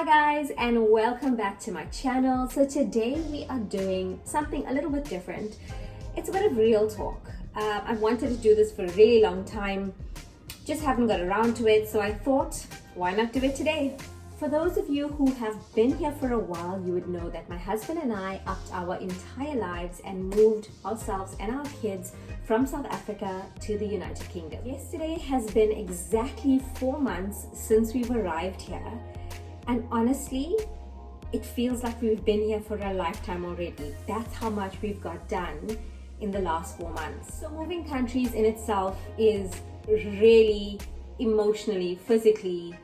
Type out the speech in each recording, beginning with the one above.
guys, and welcome back to my channel. So today we are doing something a little bit different. It's a bit of real talk. I've wanted to do this for a really long time, just haven't got around to it, so I thought, why not do it today? For those of you who have been here for a while, you would know that my husband and I upped our entire lives and moved ourselves and our kids from South Africa to the United Kingdom. Yesterday has been exactly 4 months since we've arrived here, and honestly, it feels like we've been here for a lifetime already. That's how much we've got done in the last 4 months. So moving countries in itself is really emotionally, physically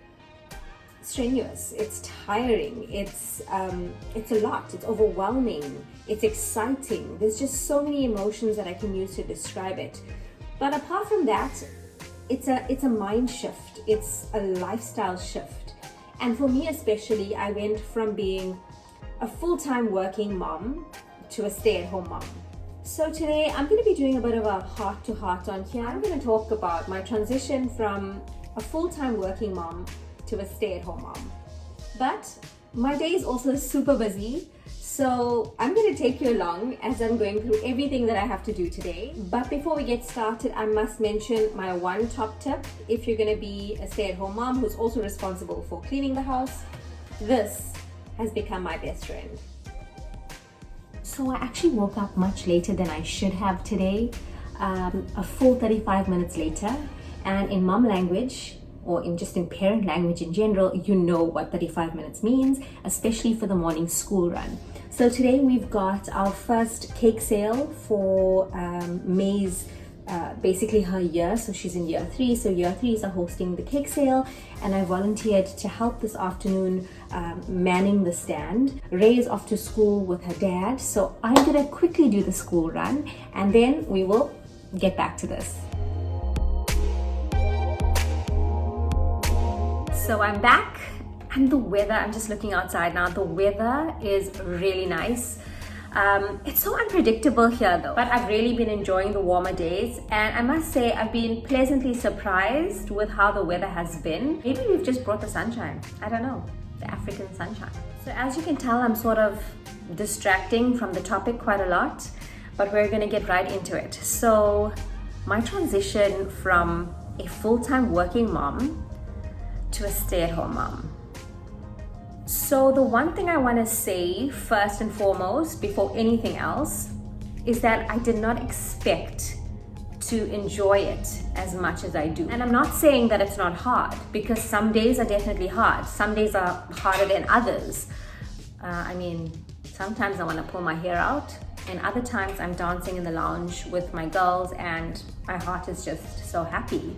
strenuous. It's tiring. It's a lot. It's overwhelming. It's exciting. There's just so many emotions that I can use to describe it. But apart from that, it's a mind shift. It's a lifestyle shift. And for me especially, I went from being a full-time working mom to a stay-at-home mom. So today I'm going to be doing a bit of a heart-to-heart on here. I'm going to talk about my transition from a full-time working mom to a stay-at-home mom. But my day is also super busy, so I'm going to take you along as I'm going through everything that I have to do today. But before we get started, I must mention my one top tip. If you're going to be a stay-at-home mom who's also responsible for cleaning the house, this has become my best friend. So I actually woke up much later than I should have today, a full 35 minutes later, and in mom language, or in parent language in general, you know what 35 minutes means, especially for the morning school run. So today we've got our first cake sale for May's, basically her year. So she's in year 3, so year 3s are hosting the cake sale, and I volunteered to help this afternoon manning the stand. Ray is off to school with her dad, so I'm gonna quickly do the school run and then we will get back to this. So I'm back, and the weather, I'm just looking outside now, the weather is really nice. It's so unpredictable here though, but I've really been enjoying the warmer days, and I must say I've been pleasantly surprised with how the weather has been. Maybe we've just brought the sunshine, I don't know, the African sunshine. So as you can tell, I'm sort of distracting from the topic quite a lot, but we're gonna get right into it. So my transition from a full-time working mom to a stay-at-home mom. So the one thing I want to say first and foremost, before anything else, is that I did not expect to enjoy it as much as I do. And I'm not saying that it's not hard, because some days are definitely hard. Some days are harder than others. Sometimes I want to pull my hair out, and other times I'm dancing in the lounge with my girls and my heart is just so happy.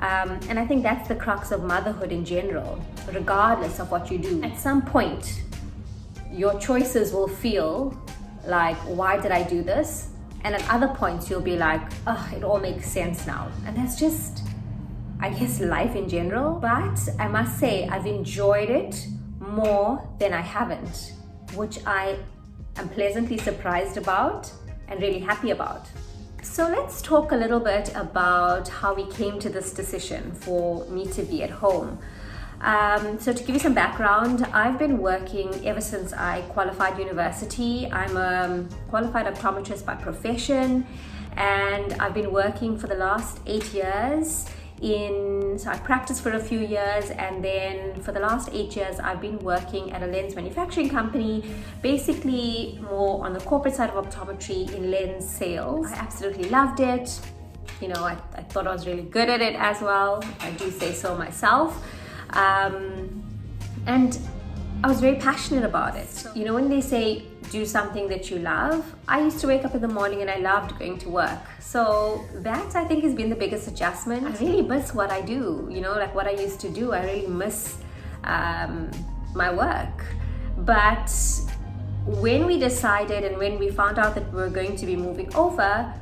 And I think that's the crux of motherhood in general, regardless of what you do. At some point, your choices will feel like, why did I do this? And at other points, you'll be like, oh, it all makes sense now. And that's just, I guess, life in general. But I must say, I've enjoyed it more than I haven't, which I am pleasantly surprised about and really happy about. So let's talk a little bit about how we came to this decision for me to be at home. So to give you some background, I've been working ever since I qualified university. I'm a qualified optometrist by profession, and I've been working for the last 8 years so I practiced for a few years, and then for the last 8 years I've been working at a lens manufacturing company, basically more on the corporate side of optometry in lens sales. I absolutely loved it. I thought I was really good at it as well. I do say so myself. And I was very passionate about it. When they say do something that you love, I used to wake up in the morning and I loved going to work. So that, I think, has been the biggest adjustment. I really miss what I do, like what I used to do. I really miss my work. But when we decided and when we found out that we were going to be moving over,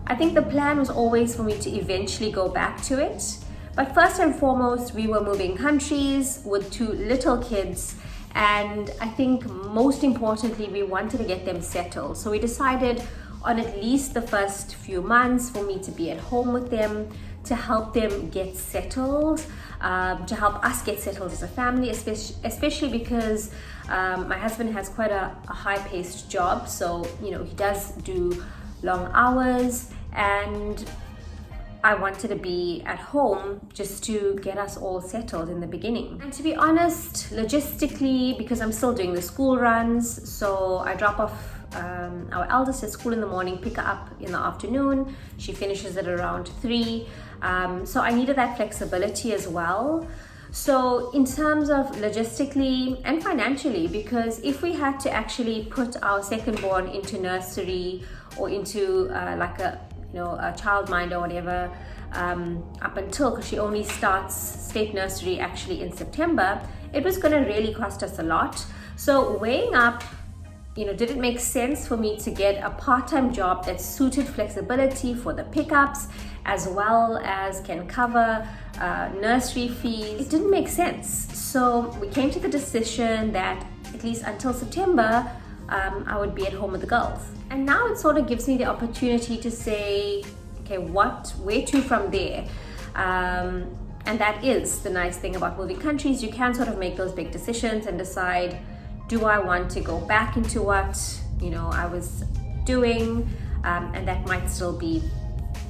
I think the plan was always for me to eventually go back to it. But first and foremost, we were moving countries with 2 little kids, and I think most importantly, we wanted to get them settled. So we decided on at least the first few months for me to be at home with them, to help them get settled, to help us get settled as a family, especially because my husband has quite a high-paced job, so he does do long hours, and I wanted to be at home just to get us all settled in the beginning. And to be honest, logistically, because I'm still doing the school runs, so I drop off our eldest at school in the morning, pick her up in the afternoon. She finishes at around 3. So I needed that flexibility as well. So in terms of logistically and financially, because if we had to actually put our second born into nursery or into like a childminder or whatever, up until, because she only starts state nursery actually in September, it was going to really cost us a lot. So weighing up, did it make sense for me to get a part-time job that suited flexibility for the pickups as well as can cover nursery fees? It didn't make sense. So we came to the decision that at least until September, I would be at home with the girls. And now it sort of gives me the opportunity to say, okay, where to from there? And that is the nice thing about moving countries. You can sort of make those big decisions and decide, do I want to go back into what I was doing? And that might still be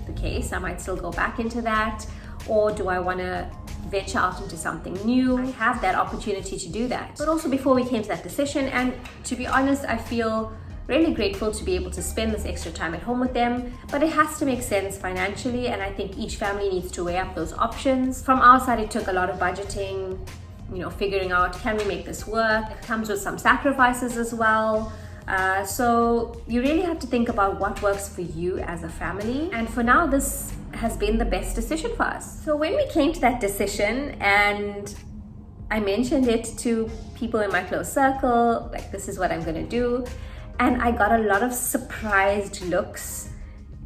the case. I might still go back into that. Or do I want to venture out into something new? I have that opportunity to do that. But also before we came to that decision, and to be honest, I feel really grateful to be able to spend this extra time at home with them, but it has to make sense financially, and I think each family needs to weigh up those options. From our side, it took a lot of budgeting, figuring out, can we make this work? It comes with some sacrifices as well. So you really have to think about what works for you as a family. And for now, this has been the best decision for us. So when we came to that decision and I mentioned it to people in my close circle, like, this is what I'm gonna do. And I got a lot of surprised looks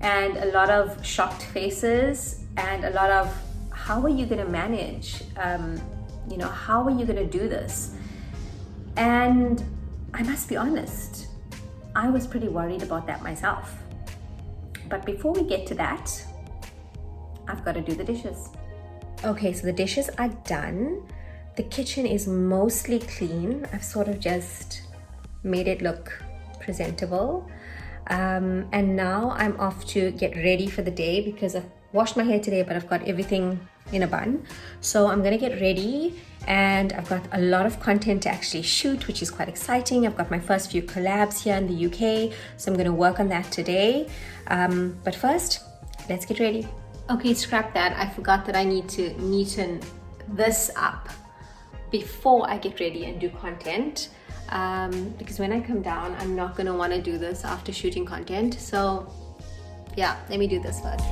and a lot of shocked faces and a lot of, how are you gonna manage? How are you gonna do this? And I must be honest, I was pretty worried about that myself. But before we get to that, I've got to do the dishes. Okay, so the dishes are done. The kitchen is mostly clean. I've sort of just made it look presentable. And now I'm off to get ready for the day because I've washed my hair today, but I've got everything in a bun. So I'm gonna get ready, and I've got a lot of content to actually shoot, which is quite exciting. I've got my first few collabs here in the UK, so I'm gonna work on that today. But first, let's get ready. Okay, scrap that. I forgot that I need to neaten this up before I get ready and do content. Because when I come down, I'm not gonna wanna do this after shooting content. So yeah, let me do this first.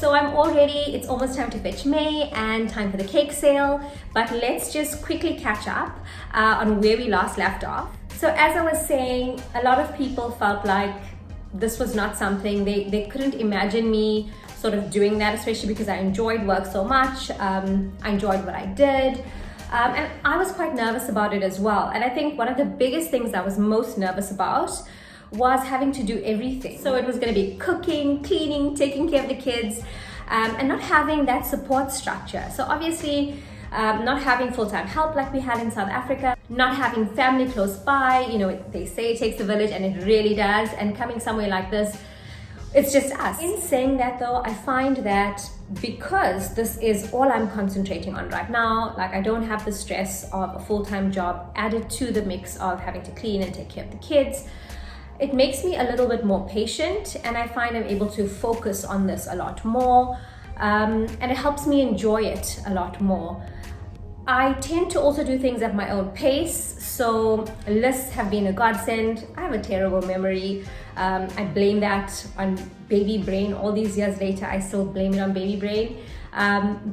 So I'm all ready. It's almost time to fetch May and time for the cake sale, but let's just quickly catch up on where we last left off. So as I was saying, a lot of people felt like this was not something, they couldn't imagine me sort of doing that, especially because I enjoyed work so much. I enjoyed what I did. And I was quite nervous about it as well. And I think one of the biggest things I was most nervous about was having to do everything. So it was going to be cooking, cleaning, taking care of the kids, and not having that support structure. So obviously, not having full-time help like we had in South Africa, not having family close by, they say it takes a village, and it really does. And coming somewhere like this, it's just us. In saying that though, I find that because this is all I'm concentrating on right now, like I don't have the stress of a full-time job added to the mix of having to clean and take care of the kids, it makes me a little bit more patient, and I find I'm able to focus on this a lot more, and it helps me enjoy it a lot more. I tend to also do things at my own pace, so lists have been a godsend. I have a terrible memory. I blame that on baby brain. All these years later, I still blame it on baby brain.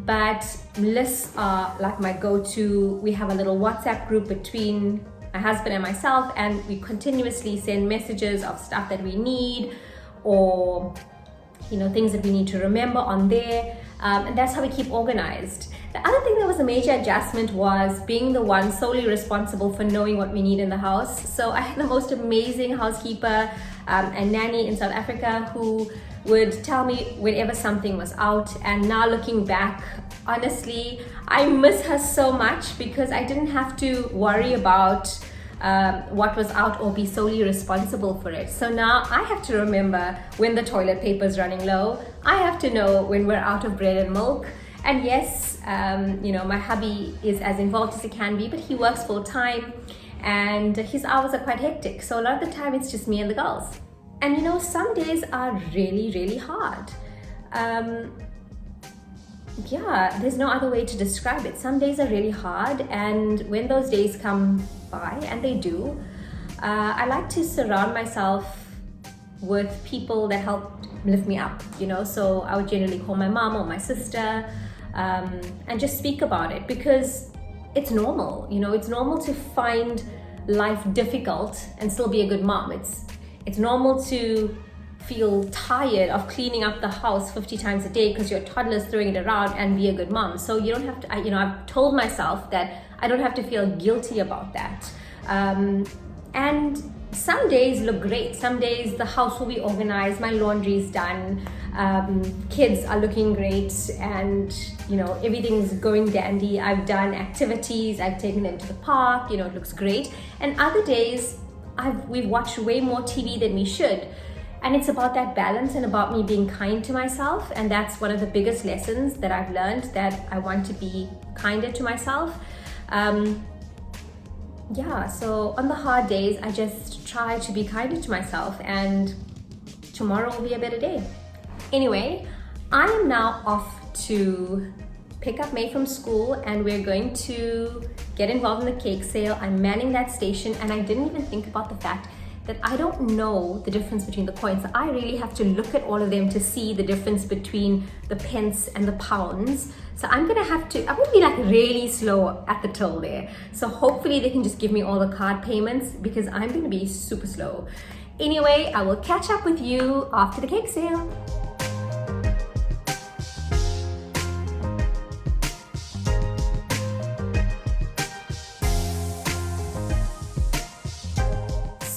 But lists are like my go-to. We have a little WhatsApp group between my husband and myself, and we continuously send messages of stuff that we need, or things that we need to remember on there. And that's how we keep organized. The other thing that was a major adjustment was being the one solely responsible for knowing what we need in the house. So I had the most amazing housekeeper and nanny in South Africa who would tell me whenever something was out. And now looking back, honestly, I miss her so much because I didn't have to worry about what was out or be solely responsible for it. So now I have to remember when the toilet paper is running low. I have to know when we're out of bread and milk. And yes, my hubby is as involved as he can be, but he works full time and his hours are quite hectic. So a lot of the time it's just me and the girls. And some days are really, really hard. There's no other way to describe it. Some days are really hard, and when those days come by, and they do, I like to surround myself with people that help lift me up, so I would generally call my mom or my sister and just speak about it, because it's normal. It's normal to find life difficult and still be a good mom. It's normal to feel tired of cleaning up the house 50 times a day because your toddler's throwing it around, and be a good mom. So you don't have to, I've told myself that I don't have to feel guilty about that. And some days look great. Some days the house will be organized, my laundry is done, kids are looking great, and everything's going dandy. I've done activities, I've taken them to the park, it looks great. And other days we've watched way more TV than we should. And it's about that balance and about me being kind to myself. And that's one of the biggest lessons that I've learned, that I want to be kinder to myself. So on the hard days, I just try to be kinder to myself, and tomorrow will be a better day. Anyway, I am now off to pick up May from school, and we're going to get involved in the cake sale. I'm manning that station, and I didn't even think about the fact that I don't know the difference between the coins. So I really have to look at all of them to see the difference between the pence and the pounds. So I'm gonna be like really slow at the till there. So hopefully they can just give me all the card payments, because I'm gonna be super slow. Anyway, I will catch up with you after the cake sale.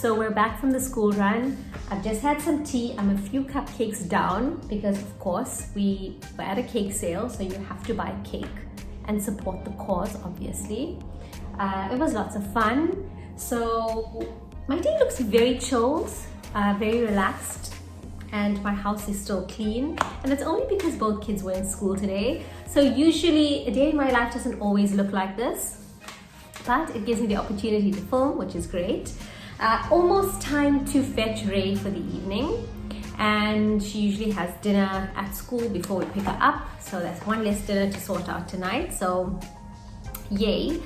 So we're back from the school run. I've just had some tea. I'm a few cupcakes down because, of course, we were at a cake sale, so you have to buy cake and support the cause, obviously. It was lots of fun. So my day looks very chilled, very relaxed, and my house is still clean. And it's only because both kids were in school today. So usually a day in my life doesn't always look like this, but it gives me the opportunity to film, which is great. Almost time to fetch Ray for the evening, and she usually has dinner at school before we pick her up, so that's one less dinner to sort out tonight, so yay.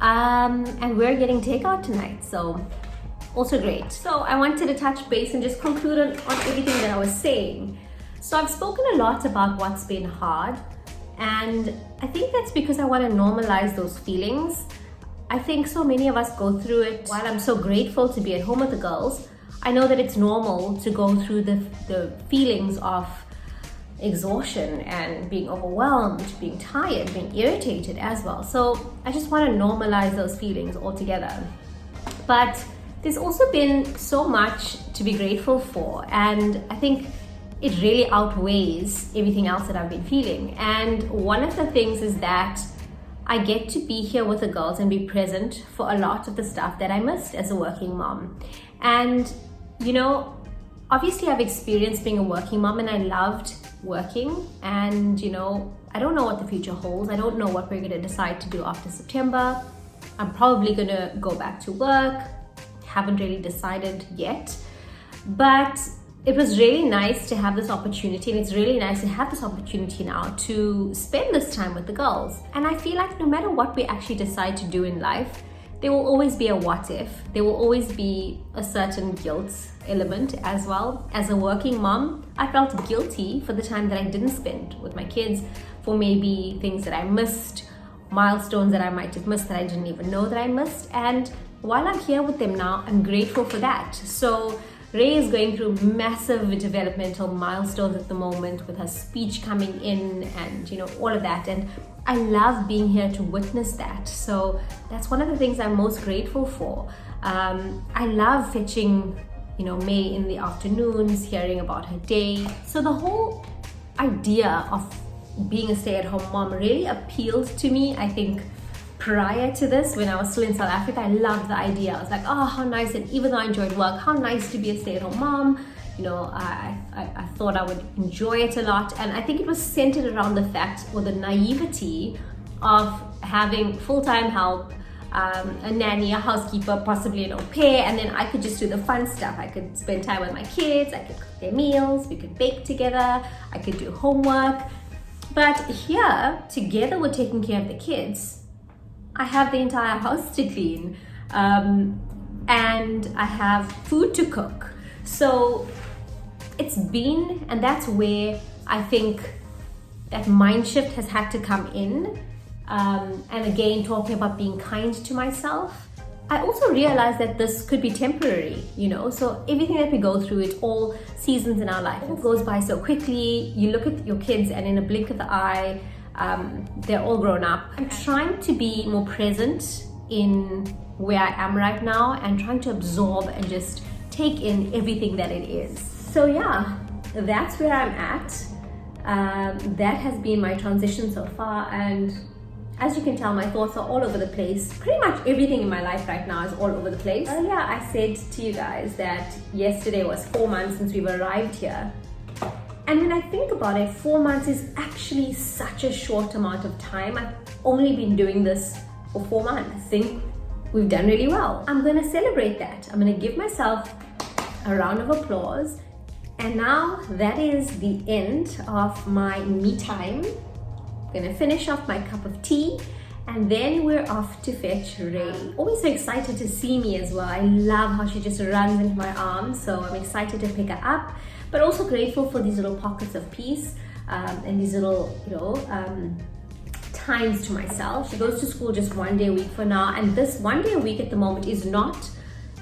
And we're getting takeout tonight, so also great. So I wanted to touch base and just conclude on everything that I was saying. So I've spoken a lot about what's been hard, and I think that's because I want to normalize those feelings. I think so many of us go through it. While I'm so grateful to be at home with the girls, I know that it's normal to go through the feelings of exhaustion and being overwhelmed, being tired, being irritated as well. So I just want to normalize those feelings altogether. But there's also been so much to be grateful for, and I think it really outweighs everything else that I've been feeling. And one of the things is that I get to be here with the girls and be present for a lot of the stuff that I missed as a working mom. And obviously I've experienced being a working mom, and I loved working, and I don't know what the future holds. I don't know what we're gonna decide to do after September. I'm probably gonna go back to work. Haven't really decided yet, but it was really nice to have this opportunity, and it's really nice to have this opportunity now to spend this time with the girls. And I feel like no matter what we actually decide to do in life, there will always be a what if. There will always be a certain guilt element as well. As a working mom, I felt guilty for the time that I didn't spend with my kids, for maybe things that I missed, milestones that I might have missed that I didn't even know that I missed. And while I'm here with them now, I'm grateful for that. So Ray is going through massive developmental milestones at the moment with her speech coming in and, you know, all of that. And I love being here to witness that. So that's one of the things I'm most grateful for. I love fetching, you know, May in the afternoons, hearing about her day. So the whole idea of being a stay-at-home mom really appealed to me. I think prior to this, when I was still in South Africa, I loved the idea. I was like, oh, how nice. And even though I enjoyed work, how nice to be a stay-at-home mom. You know, I thought I would enjoy it a lot. And I think it was centered around the fact, or the naivety of having full-time help, a nanny, a housekeeper, possibly an au pair, and then I could just do the fun stuff. I could spend time with my kids, I could cook their meals, we could bake together, I could do homework. But here, together with taking care of the kids, I have the entire house to clean, and I have food to cook. So it's been, and that's where I think that mind shift has had to come in. And again, talking about being kind to myself, I also realized that this could be temporary, you know. So everything that we go through, it's all seasons in our life. It goes by so quickly. You look at your kids and in a blink of the eye, they're all grown up. I'm trying to be more present in where I am right now and trying to absorb and just take in everything that it is. So yeah, that's where I'm at. That has been my transition so far, and as you can tell, my thoughts are all over the place. Pretty much everything in my life right now is all over the place. Earlier, I said to you guys that yesterday was 4 months since we've arrived here. And when I think about it, 4 months is actually such a short amount of time. I've only been doing this for 4 months. I think we've done really well. I'm gonna celebrate that. I'm gonna give myself a round of applause. And now that is the end of my me time. I'm gonna finish off my cup of tea, and then we're off to fetch Ray. Always so excited to see me as well. I love how she just runs into my arms, so I'm excited to pick her up, but also grateful for these little pockets of peace and these little, you know, times to myself. She goes to school just 1 day a week for now, and this 1 day a week at the moment is not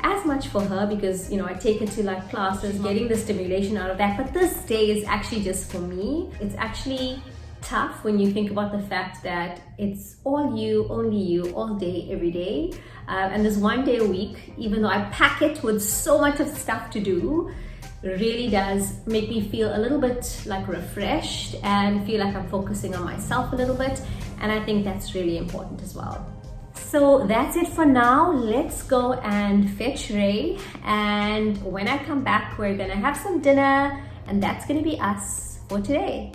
as much for her because, you know, I take her to like classes, getting the stimulation out of that, but this day is actually just for me. It's actually tough when you think about the fact that it's all you, only you, all day, every day. And this 1 day a week, even though I pack it with so much of stuff to do, really does make me feel a little bit like refreshed and feel like I'm focusing on myself a little bit. And I think that's really important as well. So that's it for now. Let's go and fetch Ray. And when I come back, we're gonna have some dinner, and that's gonna be us for today.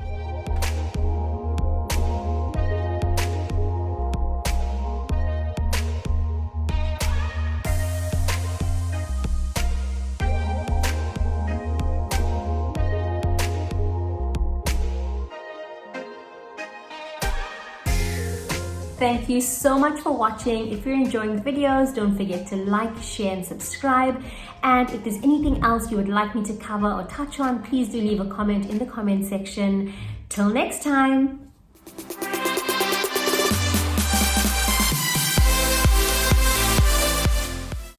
Thank you so much for watching. If you're enjoying the videos, don't forget to like, share, and subscribe. And if there's anything else you would like me to cover or touch on, please do leave a comment in the comment section. Till next time.